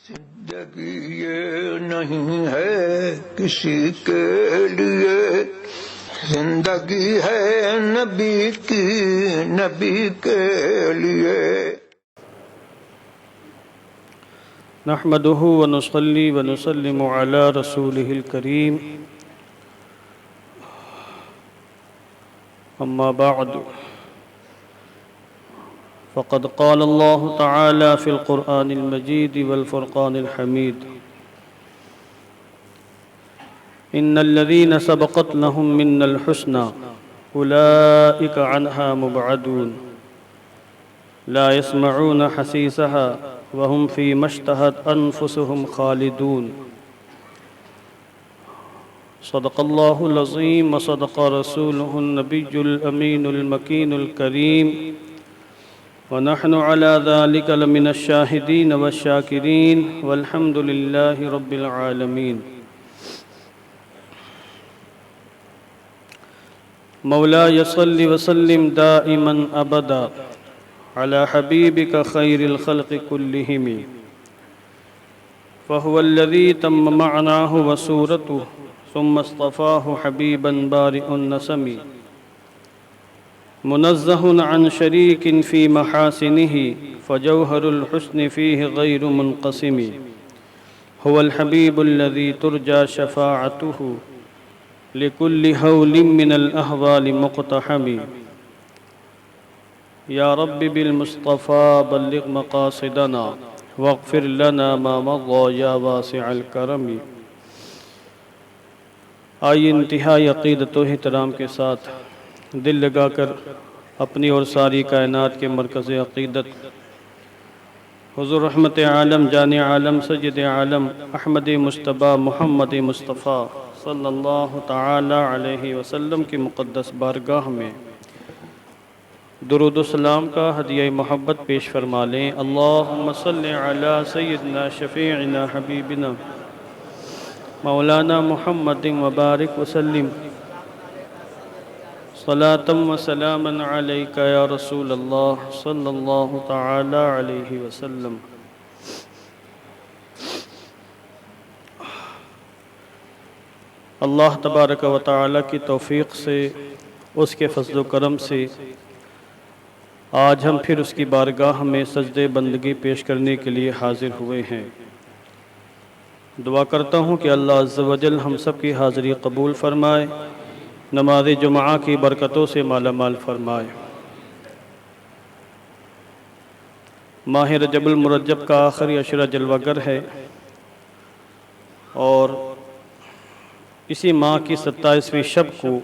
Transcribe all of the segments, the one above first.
زندگی یہ نہیں ہے کسی کے لیے، زندگی ہے نبی کی، نبی کے لیے۔ نحمده ونصلي ونسلم على رسوله الكريم، أما بعد، فقد قال الله تعالى في القرآن المجيد والفرقان الحميد: إن الذين سبقت لهم منا الحسنى أولئك عنها مبعدون لا يسمعون حسيسها وهم فيما اشتهت أنفسهم خالدون۔ صدق الله العظيم وصدق رسوله النبي الأمين المكين الكريم، ونحن على ذلك لمن الشاهدين والشاكرين، والحمد لله رب العالمين۔ مولاي صل وسلم دائما أبدا على حبيبك خير الخلق كلهم، فهو الذي تم معناه وصورته ثم اصطفاه حبيبا بارئ النسم، منزه عن شريك في محاسنه فجوهر الحسن فيه غير منقسم، هو الحبيب الذي ترجى شفاعته لكل هول من الأهوال مقتحم، يا رب بالمصطفى بلغ مقاصدنا واغفر لنا ما مضى يا واسع الكرم۔ آئیے انتہائی عقیدت و احترام کے ساتھ دل لگا کر اپنی اور ساری کائنات کے مرکز عقیدت حضور رحمت عالم جان عالم سید عالم احمد مجتبیٰ محمد مصطفیٰ صلی اللہ تعالی علیہ وسلم کی مقدس بارگاہ میں درود و سلام کا ہدیہ محبت پیش فرما لیں۔ اللہم صلی علی سیدنا شفیعنا حبیبنا مولانا محمد وبارک وسلم، صلاۃ و سلاما علیک یا رسول اللہ صلی اللہ تعالی علیہ وسلم۔ اللہ تبارک و تعالی کی توفیق سے، اس کے فضل و کرم سے آج ہم پھر اس کی بارگاہ میں سجدے بندگی پیش کرنے کے لیے حاضر ہوئے ہیں۔ دعا کرتا ہوں کہ اللہ عز و جل ہم سب کی حاضری قبول فرمائے، نماز جمعہ کی برکتوں سے مالا مال فرمائے۔ ماہ رجب المرجب کا آخری عشرہ جلوہ گر ہے، اور اسی ماہ کی 27ویں شب کو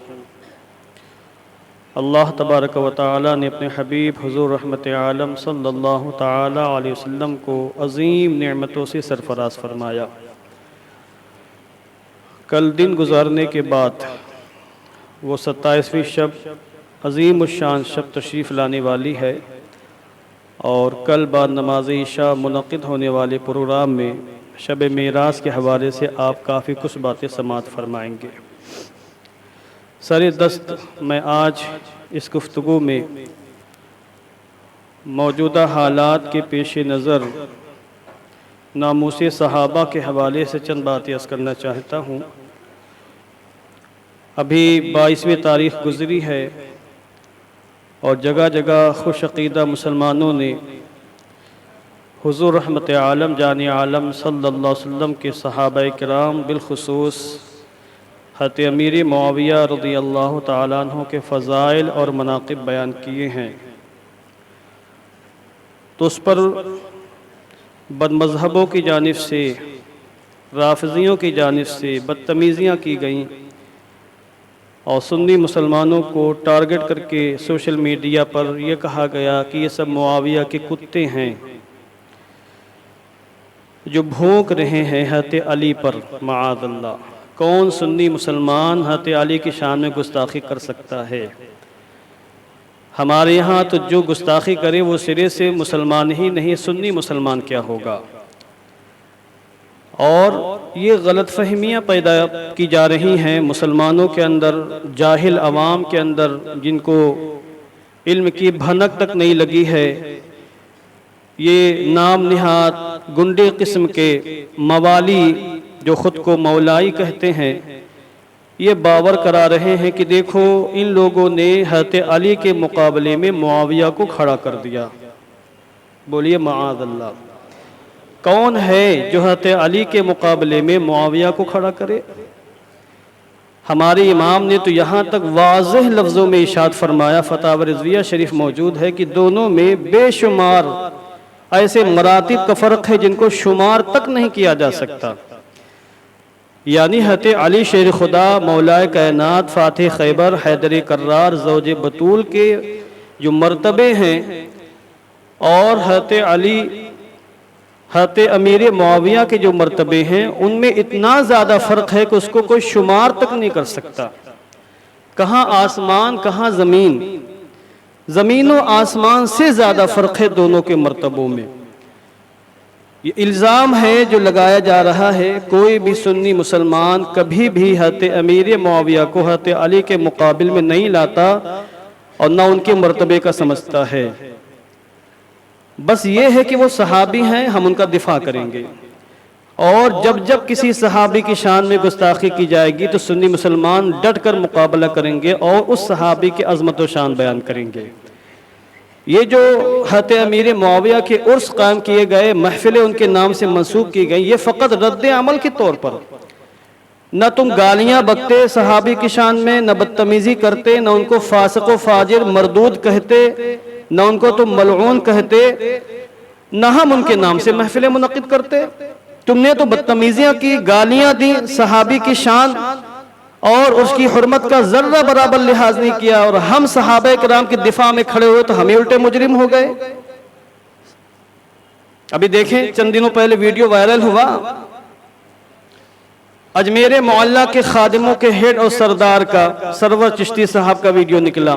اللہ تبارک و تعالی نے اپنے حبیب حضور رحمت عالم صلی اللہ تعالی علیہ وسلم کو عظیم نعمتوں سے سرفراز فرمایا۔ کل دن گزارنے کے بعد وہ 27ویں شب عظیم الشان شب تشریف لانے والی ہے، اور کل بعد نماز عشاء منعقد ہونے والے پروگرام میں شب معراج کے حوالے سے آپ کافی کچھ باتیں سماعت فرمائیں گے۔ سر دست میں آج اس گفتگو میں موجودہ حالات کے پیش نظر ناموس صحابہ کے حوالے سے چند باتیں عرض کرنا چاہتا ہوں۔ ابھی 22ویں تاریخ گزری ہے، اور جگہ جگہ خوش عقیدہ مسلمانوں نے حضور رحمت عالم جان عالم صلی اللہ علیہ وسلم کے صحابہ کرام بالخصوص حضرت امیر معاویہ رضی اللہ تعالیٰ عنہ کے فضائل اور مناقب بیان کیے ہیں، تو اس پر بد مذہبوں کی جانب سے، رافضیوں کی جانب سے بدتمیزیاں کی گئیں، اور سنی مسلمانوں کو ٹارگٹ کر کے سوشل میڈیا پر یہ کہا گیا کہ یہ سب معاویہ کے کتے ہیں جو بھونک رہے ہیں حضرت علی پر، معاذ اللہ۔ کون سنی مسلمان حضرت علی کی شان میں گستاخی کر سکتا ہے؟ ہمارے یہاں تو جو گستاخی کرے وہ سرے سے مسلمان ہی نہیں، سنی مسلمان کیا ہوگا؟ اور یہ غلط فہمیاں پیدا کی جا رہی ہیں مسلمانوں کے اندر، جاہل عوام کے اندر، جن کو علم کی بھنک تک نہیں لگی ہے۔ یہ نام نہاد گنڈے قسم کے موالی جو خود کو مولائی کہتے ہیں، یہ باور کرا رہے ہیں کہ دیکھو ان لوگوں نے حضرت علی کے مقابلے میں معاویہ کو کھڑا کر دیا۔ بولیے معاذ اللہ، کون ہے جو حضرت علی کے مقابلے میں معاویہ کو کھڑا کرے؟ ہمارے امام نے تو یہاں تک واضح لفظوں میں ارشاد فرمایا، فتاوی رضویہ شریف موجود ہے، کہ دونوں میں بے شمار ایسے مراتب کا فرق ہے جن کو شمار تک نہیں کیا جا سکتا۔ یعنی حضرت علی شیر خدا، مولا کائنات، فاتح خیبر، حیدر کرار، زوج بطول کے جو مرتبے ہیں، اور حضرت علی حضرت امیر معاویہ کے جو مرتبے ہیں، ان میں اتنا زیادہ فرق ہے کہ اس کو کوئی شمار تک نہیں کر سکتا۔ کہاں آسمان کہاں زمین، زمین و آسمان سے زیادہ فرق ہے دونوں کے مرتبوں میں۔ یہ الزام ہے جو لگایا جا رہا ہے، کوئی بھی سنی مسلمان کبھی بھی حضرت امیر معاویہ کو حضرت علی کے مقابل میں نہیں لاتا اور نہ ان کے مرتبے کا سمجھتا ہے۔ بس یہ ہے کہ وہ صحابی ہیں، ہم ان کا دفاع کریں گے، اور جب جب کسی صحابی کی شان میں گستاخی کی جائے گی تو سنی مسلمان ڈٹ کر مقابلہ کریں گے اور اس صحابی کی عظمت و شان بیان کریں گے۔ یہ جو حضرت امیر معاویہ کے عرس قائم کیے گئے، محفلیں ان کے نام سے منسوب کی گئی، یہ فقط رد عمل کے طور پر، نہ تم گالیاں بکتے صحابی کی شان میں، نہ بدتمیزی کرتے، نہ ان کو فاسق و فاجر مردود کہتے، نہ ان کو تم ملعون کہتے، نہ ہم ان کے نام سے محفلیں منعقد کرتے۔ تم نے تو بدتمیزیاں کی، گالیاں دی، صحابی کی شان اور اس کی حرمت کا ذرہ برابر لحاظ نہیں کیا، اور ہم صحابہ کرام کی دفاع میں کھڑے ہوئے تو ہمیں الٹے مجرم ہو گئے۔ ابھی دیکھیں، چند دنوں پہلے ویڈیو وائرل ہوا، اجمیر معلیٰ کے خادموں کے ہیڈ اور سردار کا، سرور چشتی صاحب کا ویڈیو نکلا۔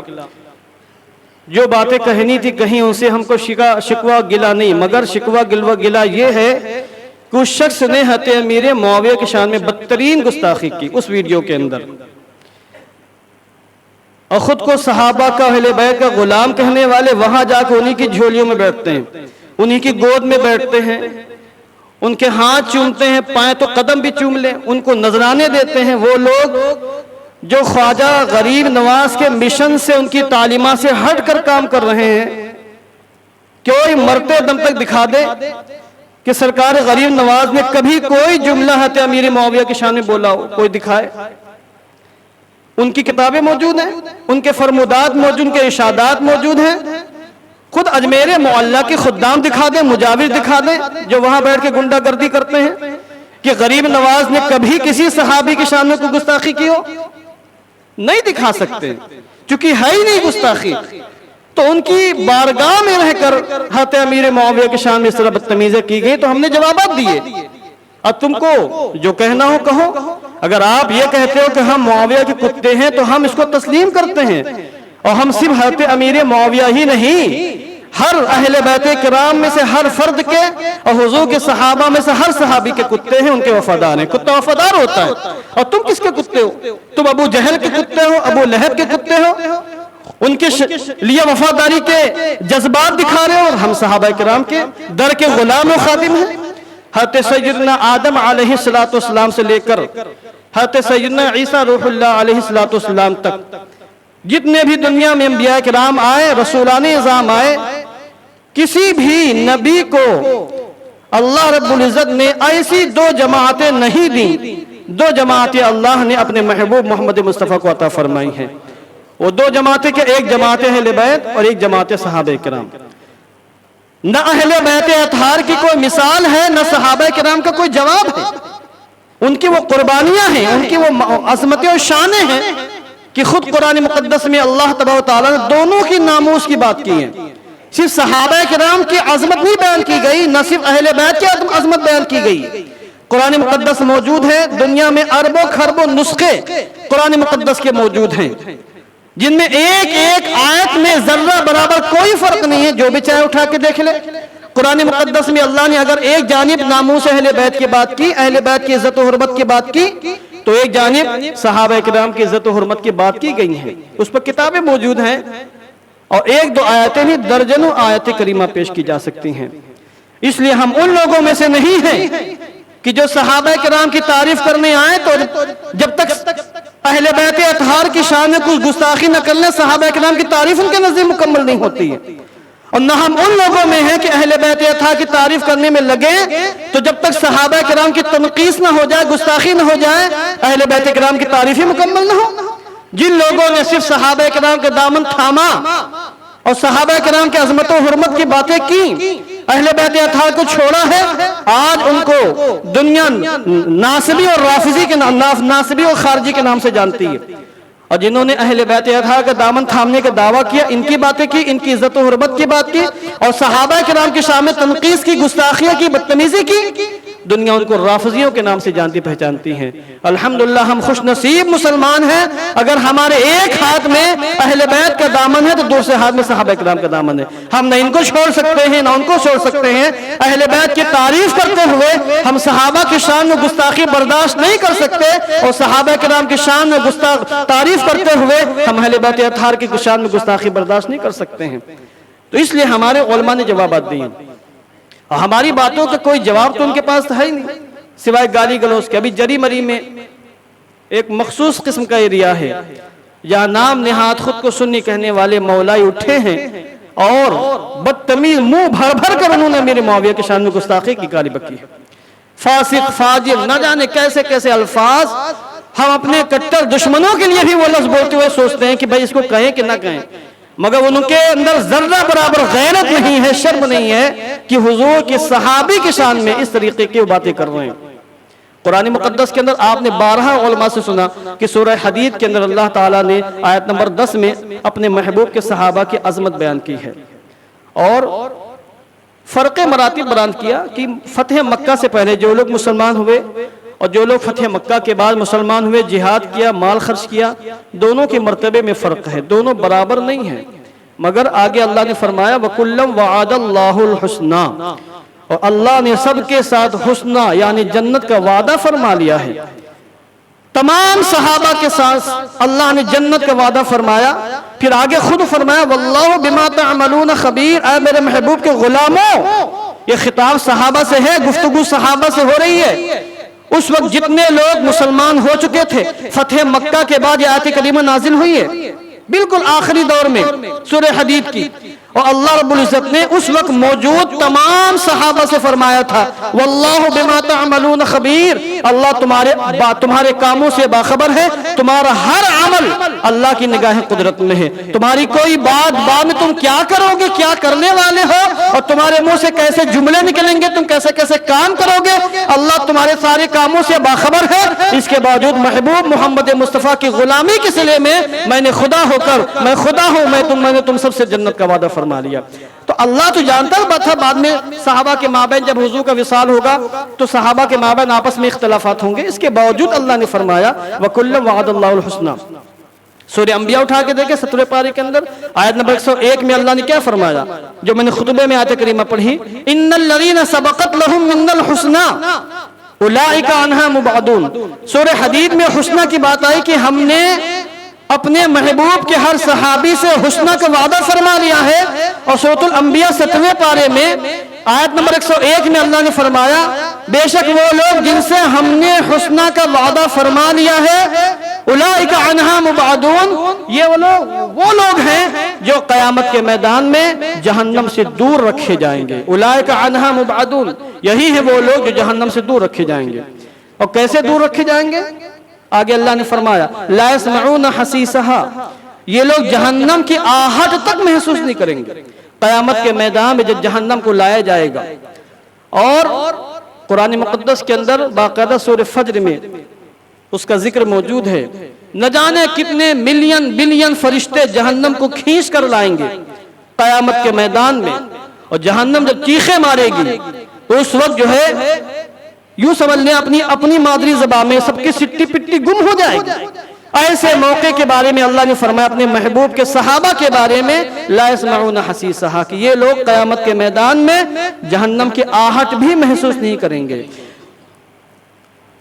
جو باتیں کہنی تھی کہیں، ان سے ہم کو شکوہ گلہ نہیں، مگر شکوہ گلہ یہ ہے کہ اس شخص نے حضرت امیر معاویہ کی شان میں بدترین گستاخی کی اس ویڈیو کے اندر، اور خود کو صحابہ کا اہل بیت کا غلام کہنے والے وہاں جا کے انہی کی جھولیوں میں بیٹھتے ہیں، انہی کی گود میں بیٹھتے ہیں، ان کے ہاتھ چومتے ہیں، پائیں تو قدم بھی چوم لیں، ان کو نذرانے دیتے ہیں۔ وہ لوگ جو خواجہ غریب نواز کے مشن سے، ان کی تعلیمات سے ہٹ کر کام کر رہے ہیں، کوئی مرتے دم تک دکھا دے کہ سرکار غریب نواز نے کبھی کوئی جملہ حضرت امیر معاویہ کی شان میں بولا ہو، کوئی دکھائے۔ ان کی کتابیں موجود ہیں، ان کے فرمودات موجود، ان کے ارشادات موجود ہیں۔ خود اجمیر معلیٰ کے خدام دکھا دیں، مجاور دکھا دیں، جو وہاں بیٹھ کے گنڈا گردی کرتے ہیں، کہ غریب نواز نے کبھی کسی صحابی کی شان میں کوئی گستاخی کی ہو، نہیں دکھا سکتے، چونکہ ہے ہی نہیں گستاخی۔ تو ان کی بارگاہ میں رہ کر حضرت امیر معاویہ کی شان میں اس طرح بدتمیزی کی گئی، تو ہم نے جوابات دیے۔ اب تم کو جو کہنا ہو کہو، اگر آپ یہ کہتے ہو کہ ہم معاویہ کے کتے ہیں تو ہم اس کو تسلیم کرتے ہیں، اور ہم صرف حضرت امیر معاویہ ہی نہیں، ہر اہل بیت کرام میں سے ہر فرد کے اور حضور کے صحابہ میں سے ہر صحابی کے کتے ہیں، ان کے وفادار ہیں۔ کتا وفادار ہوتا ہے، اور تم کس کے کتے ہو؟ تم ابو جہل کے کتے ہو، ابو لہب کے کتے ہو، ان کے لیے وفاداری کے جذبات دکھا رہے ہو، اور ہم صحابہ کرام کے در کے غلام و خادم ہیں۔ حضرت سیدنا آدم علیہ السلام سے لے کر حضرت سیدنا عیسیٰ روح اللہ علیہ السلام تک جتنے بھی دنیا میں انبیاء کرام آئے، رسولان اعظام آئے، کسی بھی نبی کو اللہ رب العزت نے ایسی دو جماعتیں نہیں دیں، دو جماعتیں اللہ نے اپنے محبوب محمد مصطفیٰ کو عطا فرمائی ہیں۔ وہ دو جماعتیں کہ ایک جماعت اہل بیت اور ایک جماعت صحابہ کرام۔ نہ اہل بیت اطہار کی کوئی مثال ہے، نہ صحابہ کرام کا کوئی جواب ہے۔ ان کی وہ قربانیاں ہیں، ان کی وہ عظمتیں اور شانیں ہیں کہ خود قرآن مقدس میں اللہ تبارک و تعالیٰ نے دونوں کی ناموس کی بات کی ہے۔ صرف صحابہ کرام کی عظمت نہیں بیان کی گئی، نہ صرف اہل بیت کی عظمت بیان کی گئی۔ قرآن مقدس موجود ہے، دنیا میں اربوں خربوں نسخے قرآن مقدس کے موجود ہیں، جن میں ایک ایک آیت میں ذرہ برابر کوئی فرق نہیں ہے، جو بھی چاہے اٹھا کے دیکھ لے۔ قرآن مقدس میں اللہ نے اگر ایک جانب ناموس اہل بیت کی بات کی، اہل بیت کی عزت و حرمت کی بات کی، تو ایک جانب صحابہ کرام کی عزت و حرمت کی بات کی گئی ہیں، اس پر کتابیں موجود ہیں، اور ایک دو آیتیں نہیں درجنوں آیتیں کریمہ پیش کی جا سکتی ہیں۔ اس لیے ہم ان لوگوں میں سے نہیں ہیں کہ جو صحابہ کرام کی تعریف کرنے آئے تو جب تک اہل بیت اطہار کی شان میں کچھ گستاخی نہ کر لیں صحابہ کرام کی تعریف ان کے نزدیک مکمل نہیں ہوتی ہے. اور نہ ہم ان لوگوں میں ہیں کہ اہل بیت اطہار کی تعریف کرنے میں لگے تو جب تک صحابہ کرام کی تنقیص نہ ہو جائے، گستاخی نہ ہو جائے، اہل بیت کرام کی تعریف ہی مکمل نہ ہو. جن لوگوں نے صرف صحابہ کرام کے دامن تھاما اور صحابہ کرام کی عظمت و حرمت کی باتیں کی، اہل بیت اطہار کو چھوڑا ہے، آج ان کو دنیا ناصبی اور رافضی کے نام، ناصبی اور خارجی کے نام سے جانتی ہے. اور جنہوں نے اہل بیت اطہار کا دامن تھامنے کا دعویٰ کیا، ان کی باتیں کی، ان کی عزت و حرمت کی بات کی، اور صحابہ کرام کی شان میں تنقیص کی، گستاخیاں کی، بدتمیزی کی، دنیا ان کو رافضیوں کے نام سے جانتی پہچانتی ہیں. الحمدللہ ہم خوش نصیب مسلمان ہیں اگر ہمارے ایک ہاتھ میں اہل بیت کا دامن ہے تو دوسرے ہاتھ میں صحابہ کرام کا دامن ہے. ہم نہ ان کو چھوڑ سکتے ہیں نہ ان کو چھوڑ سکتے ہیں. اہل بیت کی تعریف کرتے ہوئے ہم صحابہ کی شان میں گستاخی برداشت نہیں کر سکتے، اور صحابہ کرام کی شان میں تعریف کرتے ہوئے ہم اہل بیت اطہار کی شان میں گستاخی برداشت نہیں کر سکتے ہیں. تو اس لیے ہمارے علماء نے جوابات دیے، اور ہماری باتوں کا کوئی جواب تو ان کے پاس ہے ہی نہیں سوائے گالی گلوچ کے. ابھی جری مری میں ایک مخصوص قسم کا ایریا ہے جہاں نام نہاد خود کو سنی کہنے والے مولائی اٹھے ہیں اور بدتمیز منہ بھر بھر کر انہوں نے میرے معاویہ کی شان میں گستاخی کی گالی بکی ہے. فاسق، فاجر، نہ جانے کیسے کیسے الفاظ ہم اپنے کٹر دشمنوں کے لیے بھی وہ لفظ بولتے ہوئے سوچتے ہیں کہ بھائی اس کو کہیں کہ نہ کہیں، مگر ان کے اندر ذرہ برابر غیرت نہیں ہے، شرم نہیں ہے کہ حضور کی صحابی کی شان میں اس طریقے کی باتیں کر رہے ہیں. قرآن مقدس کے اندر آپ نے 12 علماء سے سنا کہ سورہ حدید کے اندر اللہ تعالیٰ نے آیت نمبر 10 میں اپنے محبوب کے صحابہ کی عظمت بیان کی ہے، اور فرق مراتب بیان کیا کہ فتح مکہ سے پہلے جو لوگ مسلمان ہوئے اور جو لوگ فتح مکہ کے بعد مسلمان ہوئے، جہاد کیا، مال خرچ کیا، دونوں کے مرتبے میں فرق ہے، دونوں برابر نہیں ہیں. مگر آگے اللہ نے فرمایا وَكُلًّا وَعَدَ اللَّهُ الْحُسْنَى، اور اللہ نے سب کے ساتھ حسنہ یعنی جنت کا وعدہ فرما لیا ہے. تمام صحابہ کے ساتھ اللہ نے جنت کا وعدہ فرمایا. پھر آگے خود فرمایا وَاللَّهُ بِمَا تَعْمَلُونَ خَبِيرٌ، اے میرے محبوب کے غلاموں. یہ خطاب صحابہ سے ہے، گفتگو صحابہ سے ہو رہی ہے. اس وقت جتنے لوگ مسلمان ہو چکے تھے، فتح مکہ کے بعد یہ آیت کریمہ نازل ہوئی ہے بالکل آخری دور میں سورہ حدید کی، اور اللہ رب العزت نے اس وقت موجود تمام صحابہ سے فرمایا تھا واللہ بما تعملون خبیر، اللہ تمہارے کاموں سے باخبر ہے، تمہارا ہر عمل اللہ کی نگاہ قدرت میں ہے. تمہاری کوئی بات بعد میں تم کیا کرو گے، کیا کرنے والے ہو، اور تمہارے منہ سے کیسے جملے نکلیں گے، تم کیسے کیسے کام کرو گے، اللہ تمہارے سارے کاموں سے باخبر ہے. اس کے باوجود محبوب محمد مصطفیٰ کی غلامی کے صلے میں نے خدا ہو کر، میں خدا ہوں، میں نے تم سب سے جنت کا وعدہ فرما لیا. تو اللہ تو جانتا تھا بعد میں صحابہ کے مابین جب حضور کا وصال ہوگا تو صحابہ کے مابین آپس میں اختلافات ہوں گے. اس کے باوجود اللہ نے فرمایا وَكُلًّا وَعَدَ اللَّهُ الْحُسْنَى. سورہ انبیاء اٹھا کے دیکھیں 17 پارے کے اندر آیت نمبر 101 میں اللہ نے کیا فرمایا، جو میں نے خطبے میں آیت کریمہ پڑھی، إِنَّ الَّذِينَ سَبَقَتْ لَهُم مِّنَّ الْحُسْنَى أُولَٰئِكَ عَنْهَا مُبْعَدُونَ. سورہ حدید میں حسنہ کی بات آئی کہ ہم نے اپنے محبوب کے ہر صحابی سے حسنہ کا وعدہ فرما لیا ہے. اور سورۃ الانبیاء 7ویں پارے میں آیت نمبر 101 میں اللہ نے فرمایا بے شک وہ لوگ جن سے ہم نے حسنہ کا وعدہ فرما لیا ہے اولئک عنہا مبعدون، یہ وہ لوگ ہیں جو قیامت کے میدان میں جہنم سے دور رکھے جائیں گے. اولئک عنہا مبعدون، یہی ہے وہ لوگ جو جہنم سے دور رکھے جائیں گے. اور کیسے دور رکھے جائیں گے؟ آگے اللہ نے فرمایا لا يسمعون حسیسها، یہ لوگ جہنم کی آہٹ تک محسوس نہیں کریں گے. قیامت کے میدان میں جب جہنم کو لایا جائے گا، اور قرآن مقدس کے اندر باقاعدہ سورہ فجر میں اس کا ذکر موجود ہے، نہ جانے کتنے ملین بلین فرشتے جہنم کو کھینچ کر لائیں گے قیامت کے میدان میں. اور جہنم جب چیخیں مارے گی تو اس وقت جو ہے یوں سمجھ لیں اپنی مادری زبان میں سب کی سٹی پٹی گم ہو جائے گی. ایسے موقع کے بارے میں اللہ نے فرمایا اپنے محبوب کے صحابہ کے بارے میں لا يسمعون حسیسها، کہ یہ لوگ قیامت کے میدان میں جہنم کی آہٹ بھی محسوس نہیں کریں گے.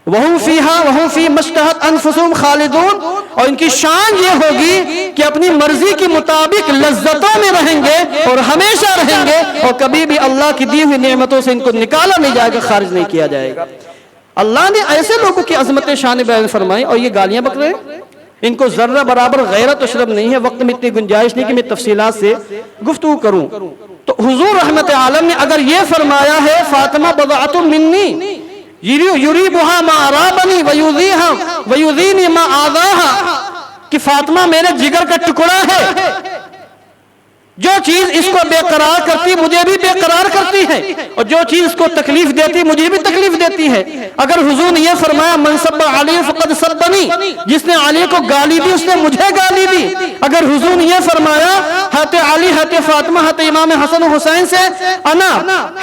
وَهُمْ فِيهَا وَهُمْ فِي مَشْتَهَتْ أَنفُسُهُمْ خَالِدُونَ، اور ان کی شان یہ ہوگی کہ اپنی مرضی کے مطابق لذتوں میں رہیں گے اور ہمیشہ رہیں گے، اور کبھی بھی اللہ کی دی ہوئی نعمتوں سے ان کو نکالا نہیں جائے گا، خارج نہیں کیا جائے گا۔ اللہ نے ایسے لوگوں کی عظمت شان بیان فرمائی، اور یہ گالیاں بک رہے ہیں، ان کو ذرہ برابر غیرت و شرم نہیں ہے۔ وقت میں اتنی گنجائش نہیں کہ میں تفصیلات سے گفتگو کروں۔ تو حضور رحمت عالم نے اگر یہ فرمایا ہے فاطمہ بضعۃ منی یریبھا ما ارابنی ویؤذینی ما آذاہا، کہ فاطمہ میرے جگر کا ٹکڑا ہے، جو چیز اس کو بے قرار کرتی مجھے بھی بے قرار کرتی ہے، اور جو چیز اس کو تکلیف دیتی مجھے بھی تکلیف دیتی ہے۔ اگر حضور نے یہ فرمایا من سب علی فقد سبنی، جس نے علی کو گالی دی اس نے مجھے گالی دی، اگر حضور نے یہ فرمایا حضرت علی حضرت فاطمہ حضرت امام حسن و حسین سے انا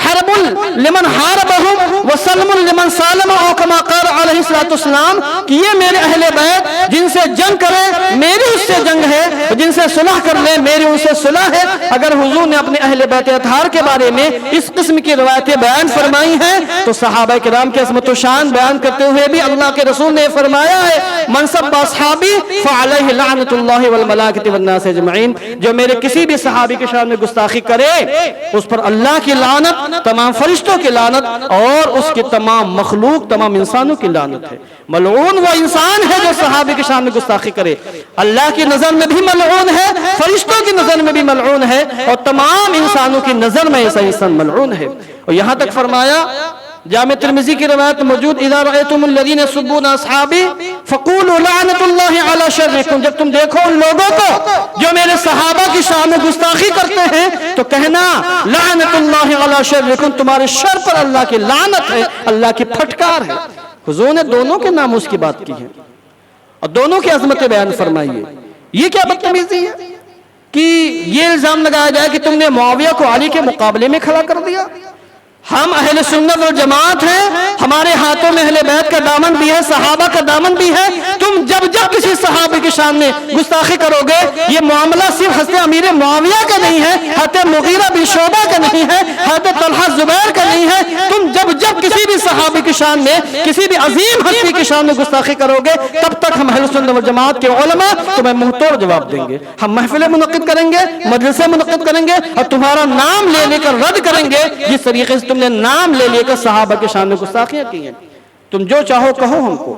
حرب لمن حاربہم وسلم لمن سالم، او کما قال علیہ الصلوۃ والسلام، کہ یہ میرے اہل بیت جن سے جنگ کرے میری اس سے جنگ ہے، جن سے صلح کر لے میری ان سے صلح ہے۔ اگر حضور نے اپنے اہل بیت اطہار کے بارے میں اس قسم کی روایتیں بیان فرمائی ہیں تو صحابہ کرام کی عظمت و شان بیان کرتے ہوئے بھی اللہ کے رسول نے فرمایا ہے من سب اصحابی فعلیہ لعنت اللہ والملائکۃ والناس اجمعین، جو میرے کسی بھی صحابی کے شان میں گستاخی کرے اس پر اللہ کی لعنت، تمام فرشتوں کی لعنت، اور اس کی تمام مخلوق تمام انسانوں کی لعنت ہے۔ ملعون وہ انسان ہے جو صحابی کے شان میں گستاخی کرے، اللہ کی نظر میں بھی ملعون ہے، فرشتوں کی نظر میں بھی ملعون ہے، اور تمام انسانوں کی نظر میں ایسا انسان ملعون ہے۔ اور یہاں تک فرمایا جامع ترمذی کی روایت موجود اذا رأيتم الذين يسبون اصحابي فقولوا لعنت اللہ علی شرکم، جب تم دیکھو ان لوگوں کو جو میرے صحابہ کی شان میں گستاخی کرتے ہیں تو کہنا لعنت اللہ علی شرکم، تمہارے شر پر اللہ کی لعنت ہے، اللہ کی پھٹکار ہے۔ حضور نے دونوں کے ناموس کی بات کی ہے اور دونوں کی عظمت بیان فرمائی ہے۔ یہ کیا بدتمیزی ہے کہ یہ الزام لگایا جائے کہ تم نے معاویہ کو علی کے مقابلے میں کھڑا کر دیا؟ ہم اہل سنت والجماعت ہیں، ہمارے ہاتھوں میں اہل بیت کا دامن بھی ہے، صحابہ کا دامن بھی ہے۔ تم جب کسی صحابی کے سامنے گستاخی کرو گے، یہ معاملہ صرف حضرت امیر معاویہ کا نہیں ہے، حضرت مغیرہ بن شعبہ کا نہیں ہے، حضرت طلحہ زبیر کا نہیں ہے۔ تم جب کسی بھی صحابی کی شان میں کسی بھی عظیم ہستی کی شان میں گستاخی کرو گے، تب تک ہم اہل سنت والجماعت کے علماء تمہیں منہ توڑ جواب دیں گے۔ ہم محفلیں منعقد کریں گے، مجلسیں منعقد کریں گے، اور تمہارا نام لے کر رد کریں گے جس طریقے سے تم نے نام لے کر صحابہ کے سامنے گستاخیاں کی ہیں۔ تم جو چاہو کہو ہم کو،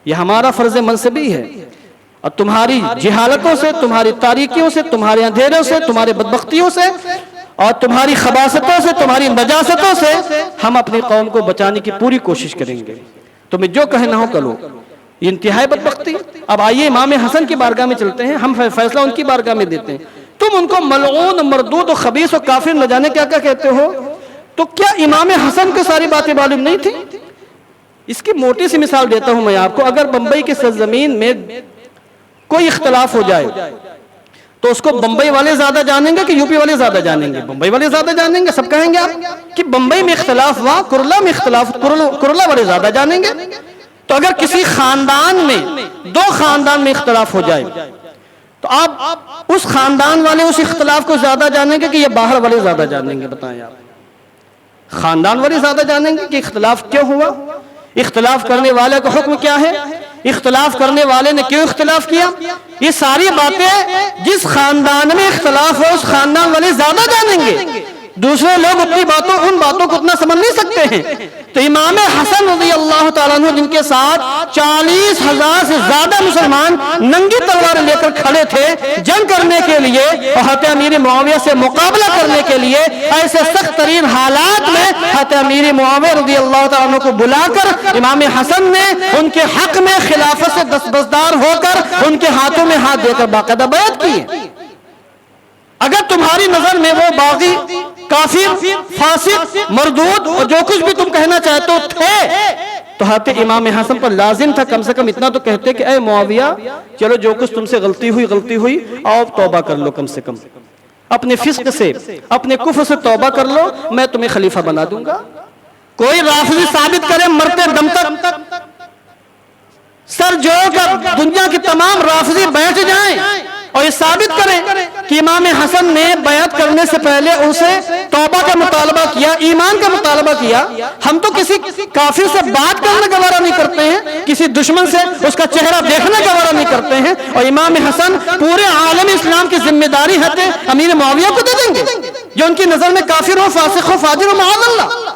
یہ ہمارا فرض منصبی ہے، اور تمہاری جہالتوں سے، تمہاری تاریکیوں سے، تمہارے اندھیروں سے، تمہاری بدبختیوں سے، اور تمہاری خباثتوں سے، تمہاری نجاستوں سے ہم اپنی قوم کو بچانے کی پوری کوشش کریں گے۔ تمہیں جو کہنا ہو کرو، یہ انتہائی بدبختی۔ اب آئیے امام حسن کی بارگاہ میں چلتے ہیں، ہم فیصلہ ان کی بارگاہ میں دیتے ہیں۔ تم ان کو ملعون، مردود و خبیث و کافر نہ جانے کیا کہتے ہو، تو کیا امام حسن کو ساری باتیں معلوم نہیں تھی؟ اس کی موٹی سی مثال دیتا ہوں میں آپ کو۔ اگر بمبئی کی سرزمین میں کوئی اختلاف ہو جائے تو اس کو بمبئی والے زیادہ جانیں گے کہ یوپی والے زیادہ جانیں گے؟ بمبئی والے زیادہ جانیں گے۔ سب کہیں گے آپ کہ بمبئی میں اختلاف ہوا، کرلا میں اختلاف، کرلا والے زیادہ جانیں گے۔ تو اگر کسی خاندان میں، دو خاندان میں اختلاف ہو جائے تو آپ اس خاندان والے اس اختلاف کو زیادہ جانیں گے کہ یہ باہر والے زیادہ جانیں گے؟ بتائیں آپ۔ خاندان والے زیادہ جانیں گے کہ اختلاف کیوں ہوا، اختلاف کرنے والے کا حکم کیا ہے، اختلاف کرنے والے نے کیوں اختلاف کیا۔ یہ ساری باتیں جس خاندان میں اختلاف ہو اس خاندان والے زیادہ جانیں گے۔ دوسرے لوگ ان باتوں کو اتنا سمجھ نہیں سکتے ہیں۔ تو امام حسن رضی اللہ تعالیٰ عنہ جن کے ساتھ 40,000 سے زیادہ مسلمان ننگی تلوار لے کر کھڑے تھے جنگ کرنے کے لیے اور حضرت امیر معاویہ سے مقابلہ کرنے کے لیے، ایسے سخت ترین حالات میں حضرت امیر معاویہ رضی اللہ تعالیٰ عنہ کو بلا کر امام حسن نے ان کے حق میں خلافت سے دستبردار ہو کر ان کے ہاتھوں میں ہاتھ دے کر باقاعدہ بیعت کی۔ اگر تمہاری نظر میں وہ باغی، کافر، فاسق، مردود اور جو کچھ بھی تم کہنا چاہتے ہو تھے تو حضرت امام حسن پر لازم تھا کم سے کم اتنا تو کہتے کہ اے معاویہ، چلو جو کچھ تم سے غلطی ہوئی آؤ توبہ کر لو، کم سے کم اپنے فسق سے، اپنے کفر سے توبہ کر لو، میں تمہیں خلیفہ بنا دوں گا۔ کوئی رافضی ثابت کرے مرتے دم تک سر جو کر دنیا کی تمام رافضی بیٹھ جائیں اور یہ ثابت کریں کہ امام حسن نے بیعت کرنے سے پہلے اسے توبہ کا مطالبہ کیا، ایمان کا مطالبہ کیا. ہم تو کسی کافر سے بات کرنا گوارا نہیں کرتے ہیں، کسی دشمن سے اس کا چہرہ دیکھنا گوارا نہیں کرتے ہیں، اور امام حسن پورے عالم اسلام کی ذمہ داری ہے امیر معاویہ کو دے دیں گے جو ان کی نظر میں کافر ہو، فاسق ہو، فاجر ہو، معاذ اللہ.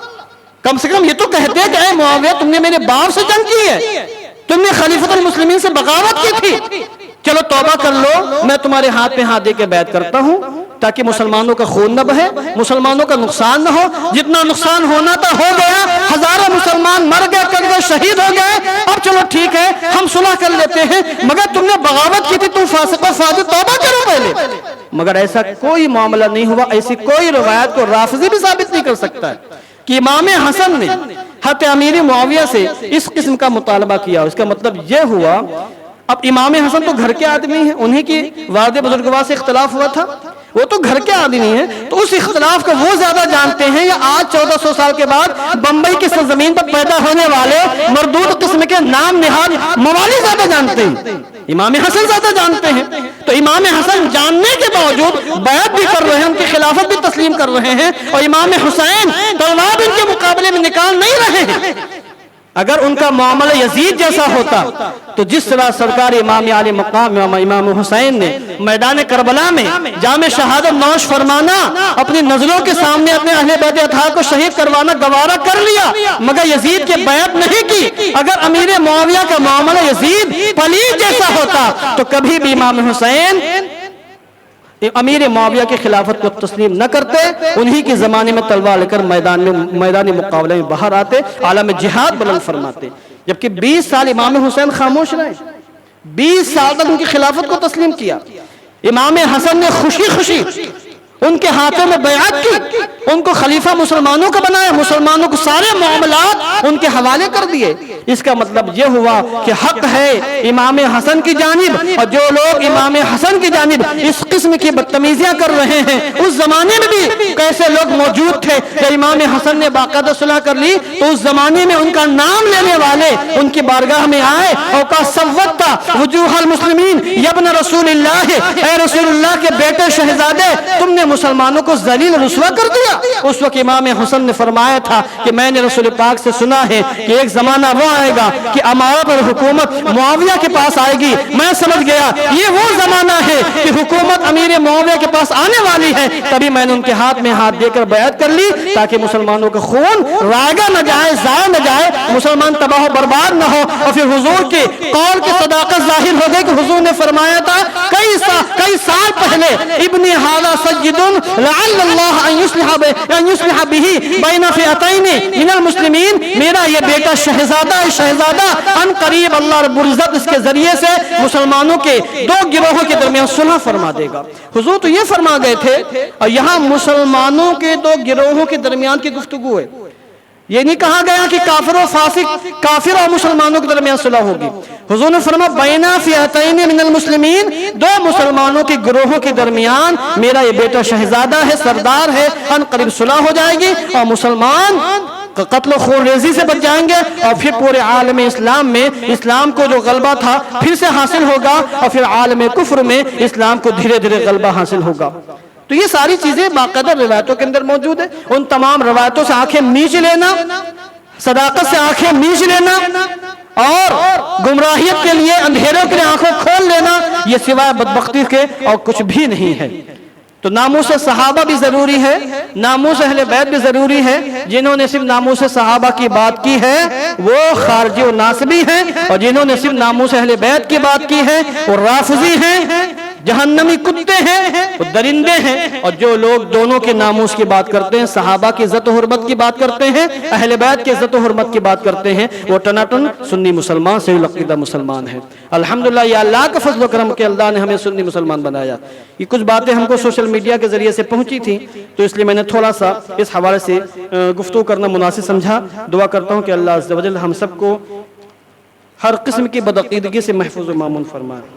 کم سے کم یہ تو کہتے ہیں کہ اے معاویہ تم نے میرے باپ سے جنگ کی ہے، تم نے خلیفۃ المسلمین سے بغاوت کی تھی، چلو توبہ کر لو، میں تمہارے ہاتھ پہ ہاتھ دے کے بیعت کرتا ہوں تاکہ مسلمانوں کا خون نہ بہے، مسلمانوں کا نقصان نہ ہو. جتنا نقصان ہونا تھا ہو گیا، ہزاروں مسلمان مر گئے، کر گئے، شہید ہو گئے، اب چلو ٹھیک ہے ہم صلح کر لیتے ہیں، مگر تم نے بغاوت کی تھی، تم فاسق و فاجر، توبہ کرو پہلے. مگر ایسا کوئی معاملہ نہیں ہوا، ایسی کوئی روایت کو رافضی بھی ثابت نہیں کر سکتا ہے کہ امام حسن نے حضرت امیر معاویہ سے اس قسم کا مطالبہ کیا. اس کا مطلب یہ ہوا اب امام حسن تو گھر کے آدمی ہیں، انہی کی والد بزرگواں سے اختلاف ہوا تھا، وہ تو گھر کے آدمی ہیں، تو اس اختلاف کو وہ زیادہ جانتے ہیں یا آج 1400 سال کے بعد بمبئی کی سرزمین پر پیدا ہونے والے مردود قسم کے نام نہاد موالی زیادہ جانتے ہیں؟ امام حسن زیادہ جانتے ہیں. تو امام حسن جاننے کے باوجود بیعت بھی کر رہے ہیں، ان کی خلافت بھی تسلیم کر رہے ہیں، اور امام حسین تلوار ان کے مقابلے میں نکال نہیں رہے ہیں. اگر ان کا معاملہ یزید جیسا ہوتا تو جس طرح سرکار امام علی مقام امام حسین نے میدان کربلا میں جام شہادت نوش فرمانا، اپنی نظروں کے سامنے اپنے اہل بیت اطہار کو شہید کروانا گوارا کر لیا، مگر یزید کے بیعت نہیں کی. اگر امیر معاویہ کا معاملہ یزید پلید جیسا ہوتا تو کبھی بھی امام حسین امیر معاویہ کی خلافت کو تسلیم نہ کرتے، انہی کے زمانے میں تلوار لے کر میدان مقابلے میں باہر آتے، عالم جہاد بلند فرماتے. جبکہ 20 سال امام حسین خاموش رہے، 20 سال تک ان کی خلافت کو تسلیم کیا. امام حسن نے خوشی خوشی ان کے ہاتھوں میں بیعت کی، ان کو خلیفہ مسلمانوں کا بنایا، مسلمانوں کو سارے معاملات ان کے حوالے کر دیے. اس کا مطلب یہ ہوا کہ حق ہے امام حسن کی جانب، اور جو لوگ امام حسن کی جانب اس قسم کی بدتمیزیاں کر رہے ہیں، اس زمانے میں بھی کیسے لوگ موجود تھے. جب امام حسن نے باقاعدہ صلح کر لی تو اس زمانے میں ان کا نام لینے والے ان کی بارگاہ میں آئے اور کہا سوّتا وجوہ المسلمین یا ابن رسول اللہ، اے رسول اللہ کے بیٹے شہزادے، تم نے مسلمانوں کو ذلیل رسوا کر دیا. اس وقت امام حسن نے فرمایا تھا کہ میں نے رسول پاک سے سنا ہے کہ ایک زمانہ وہ آئے گا کہ امارت اور حکومت معاویہ کے پاس آئے گی. میں سمجھ گیا یہ وہ زمانہ ہے کہ حکومت امیر معاویہ کے پاس آنے والی ہے. تبھی میں نے ان کے ہاتھ میں ہاتھ دے کر بیعت کر لی تاکہ مسلمانوں کا خون رائگا نہ جائے، ضائع نہ جائے، مسلمان تباہ و برباد نہ ہو. اور پھر حضور کے قول کی صداقت ظاہر ہو گئی کہ حضور نے فرمایا تھا کئی سال پہلے ابن ھذا سجد لعل اللہ ان یصلح به بین فئتین من المسلمین، میرا یہ بیٹا شہزادہ ان قریب اللہ رب العزت اس کے ذریعے سے مسلمانوں کے 2 گروہوں کے درمیان صلح فرما دے گا. حضور تو یہ فرما گئے تھے، اور یہاں مسلمانوں کے 2 گروہوں کے درمیان کی گفتگو ہے. یہ نہیں کہا گیا کہ کافر و فاسق، کافر اور مسلمانوں کے درمیان صلح ہوگی. حضور نے فرمایا بین فئتین من المسلمین، 2 مسلمانوں کے گروہوں کے درمیان میرا یہ بیٹا شہزادہ ہے، سردار ہے، ان قریب صلح ہو جائے گی اور مسلمان قتل و خون ریزی سے بچ جائیں گے، اور پھر پورے عالم اسلام میں اسلام کو جو غلبہ تھا پھر سے حاصل ہوگا، اور پھر عالم کفر میں اسلام کو دھیرے دھیرے غلبہ حاصل ہوگا. تو یہ ساری چیزیں باقاعدہ روایتوں کے اندر موجود ہیں. ان تمام روایتوں سے آنکھیں میچ لینا، صداقت سے آنکھیں میچ لینا، اور گمراہیت کے لیے اندھیروں کے لیے آنکھوں کھول لینا، یہ سوائے بدبختی کے اور کچھ بھی نہیں ہے. تو ناموس صحابہ بھی ضروری ہے، ناموس اہل بیت بھی ضروری ہے. جنہوں نے صرف ناموس صحابہ کی بات کی ہے وہ خارجی و ناصبی ہیں، اور جنہوں نے صرف ناموس اہل بیت کی بات کی ہے وہ رافضی ہیں، جہنمی کتے ہیں، وہ درندے ہیں. اور جو لوگ دونوں کے ناموس کی بات کرتے ہیں، صحابہ کی عزت و حرمت کی بات کرتے ہیں، اہل بیت کی عزت و حرمت کی بات کرتے ہیں، وہ ٹناٹن سنی مسلمان سے عقیدہ مسلمان ہے. الحمدللہ یہ اللہ کا فضل و کرم کہ اللہ نے ہمیں سنی مسلمان بنایا. یہ کچھ باتیں ہم کو سوشل میڈیا کے ذریعے سے پہنچی تھیں، تو اس لیے میں نے تھوڑا سا اس حوالے سے گفتگو کرنا مناسب سمجھا. دعا کرتا ہوں کہ اللہ عز و جل ہم سب کو ہر قسم کی بدعقیدگی سے محفوظ و مامون فرمائے.